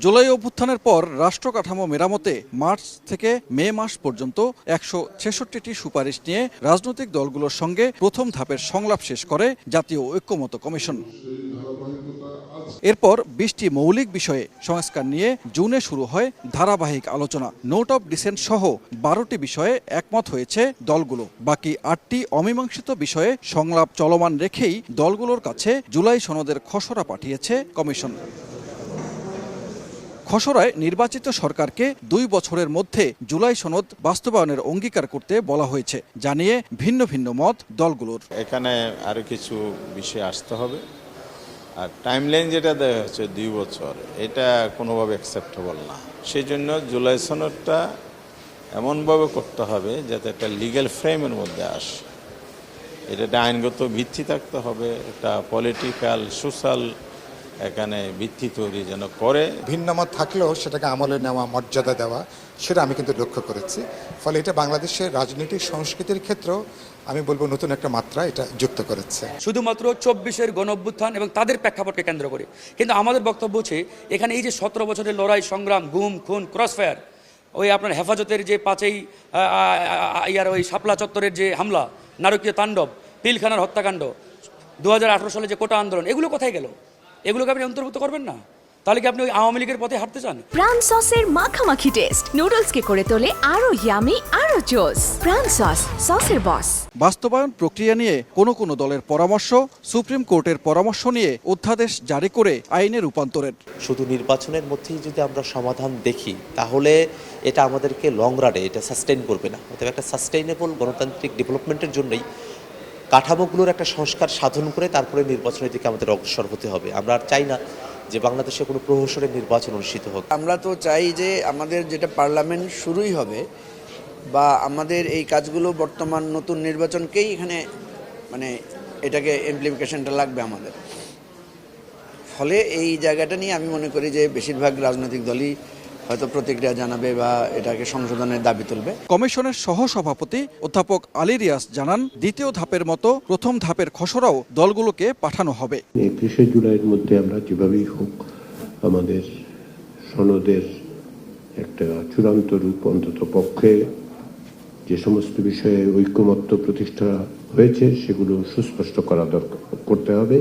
জুলাই অভ্যুত্থানের পর রাষ্ট্র কাঠামো মেরামতে মার্চ থেকে মে মাস পর্যন্ত ১৬৬টি সুপারিশ নিয়ে রাজনৈতিক দলগুলোর সঙ্গে প্রথম ধাপের সংলাপ শেষ করে জাতীয় ঐক্যমত্য কমিশন। এরপর ২০টি মৌলিক বিষয়ে সংস্কার নিয়ে জুনে শুরু হয় ধারাবাহিক আলোচনা। নোট অব ডিসেন্ট সহ ১২টি বিষয়ে একমত হয়েছে দলগুলো। বাকি ৮টি অমীমাংসিত বিষয়ে সংলাপ চলমান রেখেই দলগুলোর কাছে জুলাই সনদের খসড়া পাঠিয়েছে কমিশন। খসড়ায় নির্বাচিত সরকারকে ২ বছরের মধ্যে জুলাই সনদ বাস্তবায়নের অঙ্গীকার করতে বলা হয়েছে, জানিয়ে ভিন্ন ভিন্ন মত দলগুলোর। এখানে আরো কিছু বিষয় আসতে হবে, আর টাইমলাইন যেটা দেওয়া হচ্ছে ২ বছর, এটা কোনোভাবে অ্যাকসেপ্টেবল না। সেই জন্য জুলাই সনদটা এমনভাবে করতে হবে যাতে একটা লিগ্যাল ফ্রেমের মধ্যে আসে। এটা আইনগত ভিত্তি থাকতে হবে, একটা পলিটিক্যাল সোশ্যাল এখানে ভিত্তি তৈরি যেন করে। ভিন্নমত থাকলেও সেটাকে আমলে নেওয়া, মর্যাদা দেওয়া, সেটা আমি কিন্তু লক্ষ্য করেছি। ফলে এটা বাংলাদেশের রাজনৈতিক সংস্কৃতির ক্ষেত্রেও আমি বলবো নতুন একটা মাত্রা এটা যুক্ত করেছে। শুধুমাত্র ২৪-এর গণঅভ্যুত্থান এবং তাদের প্রেক্ষাপটকে কেন্দ্র করে, কিন্তু আমাদের বক্তব্য হচ্ছে এখানে এই যে ১৭ বছরের লড়াই সংগ্রাম, গুম খুন, ক্রসফায়ার, ওই আপনার হেফাজতের যে ৫ই ওই শাপলা চত্বরের যে হামলা, নারকীয় তাণ্ডব, পিলখানার হত্যাকাণ্ড, ২০১৮ সালে যে কোটা আন্দোলন, এগুলো কোথায় গেল? এগুলোকে আপনি অন্তর্ভুক্ত করবেন না? তাহলে কি আপনি ওই আওয়ামী লীগের পথে হাঁটতে চান? প্রাণ সসের মাখামাখি টেস্ট নুডলসকে করে তোলে আরো ইয়ামি, আরো জোস। প্রাণ সস, সসের বস। বাস্তবায়ন প্রক্রিয়া নিয়ে কোনো দলের পরামর্শ, সুপ্রিম কোর্টের পরামর্শ নিয়ে অধ্যাদেশ জারি করে আইনে রূপান্তরের। শুধু নির্বাচনের মধ্যেই যদি আমরা সমাধান দেখি তাহলে এটা আমাদেরকে লং রানে এটা সাস্টেইন করবে না। অতএব একটা সাস্টেইনেবল গণতান্ত্রিক ডেভেলপমেন্টের জন্যই কাঠামোগুলোর একটা সংস্কার সাধন করে তারপরে নির্বাচনের দিকে আমাদের অগ্রসর হতে হবে। আমরা আর চাই না যে বাংলাদেশে কোনো প্রহসনের নির্বাচন অনুষ্ঠিত হোক। আমরা তো চাই যে আমাদের যেটা পার্লামেন্ট শুরুই হবে, বা আমাদের এই কাজগুলো বর্তমান নতুন নির্বাচনকেই এখানে মানে এটাকে ইমপ্লিমেন্টেশনটা লাগবে আমাদের। ফলে এই জায়গাটা নিয়ে আমি মনে করি যে বেশিরভাগ রাজনৈতিক দলই হয়তো প্রতিক্রিয়া জানাবে বা এটাকে সংশোধনের দাবি তুলবে। কমিশনের সহসভাপতি অধ্যাপক আলী রিয়াজ জানান, দ্বিতীয় ধাপের মতো প্রথম ধাপের খসড়াও দলগুলোকে পাঠানো হবে। ৩১শে জুলাইয়ের মধ্যে আমরা যেভাবেই হোক আমাদের সনদের একটা চূড়ান্ত রূপ অন্তত পক্ষে যে সমস্ত বিষয়ে ঐক্যমত্য প্রতিষ্ঠা হয়েছে সেগুলো সুস্পষ্ট করতে হবে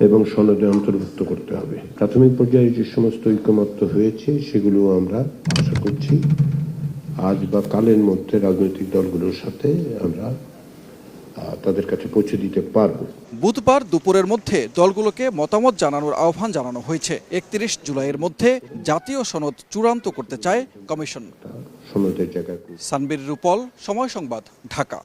এবং সনদে অন্তর্ভুক্ত করতে হবে। প্রাথমিক পর্যায়ে যে সমস্ত ঐক্যমত্য হয়েছে সেগুলো আমরা আশা করছি আজ বা কালের মধ্যে রাজনৈতিক দলগুলোর সাথে আমরা তাদের কাছে পৌঁছে দিতে পারব। বুধবার দুপুরের মধ্যে দলগুলোকে মতামত জানানোর আহ্বান জানানো হয়েছে। ৩১ জুলাইয়ের মধ্যে জাতীয় সনদ চূড়ান্ত করতে চায় কমিশন। সনদের জায়গায় সানবীর রূপল, সময় সংবাদ, ঢাকা।